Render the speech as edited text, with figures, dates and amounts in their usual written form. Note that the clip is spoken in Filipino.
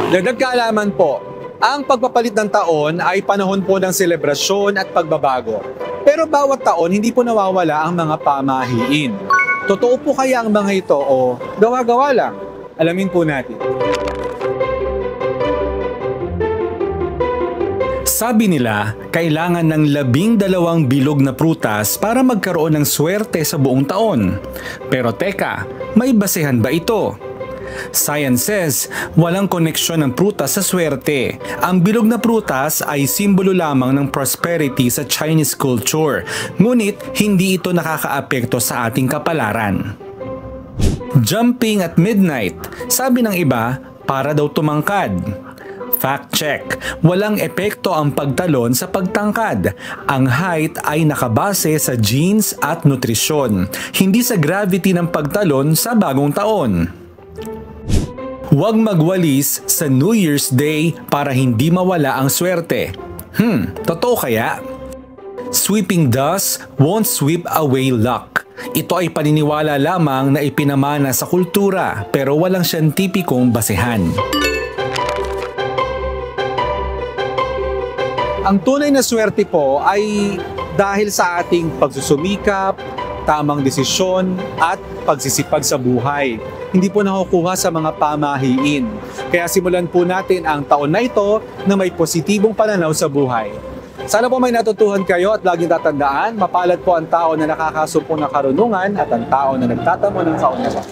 Dagdag kaalaman po, ang pagpapalit ng taon ay panahon po ng selebrasyon at pagbabago. Pero bawat taon, hindi po nawawala ang mga pamahiin. Totoo po kaya ang mga ito o gawa-gawa lang? Alamin po natin. Sabi nila, kailangan ng 12 bilog na prutas para magkaroon ng swerte sa buong taon. Pero teka, may basehan ba ito? Science says, walang koneksyon ng prutas sa swerte. Ang bilog na prutas ay simbolo lamang ng prosperity sa Chinese culture, ngunit hindi ito nakakaapekto sa ating kapalaran. Jumping at midnight, sabi ng iba, para daw tumangkad. Fact check, walang epekto ang pagtalon sa pagtangkad. Ang height ay nakabase sa genes at nutrisyon, hindi sa gravity ng pagtalon sa bagong taon. Huwag magwalis sa New Year's Day para hindi mawala ang swerte. Totoo kaya? Sweeping dust won't sweep away luck. Ito ay paniniwala lamang na ipinamana sa kultura pero walang siyentipikong basehan. Ang tunay na swerte po ay dahil sa ating pagsusumikap, tamang desisyon at pagsisipag sa buhay. Hindi po nakukuha sa mga pamahiin. Kaya simulan po natin ang taon na ito na may positibong pananaw sa buhay. Sana po may natutuhan kayo at laging tatandaan, mapalad po ang tao na nakakasumpong ng karunungan at ang tao na nagtatamo ng kaunawaan.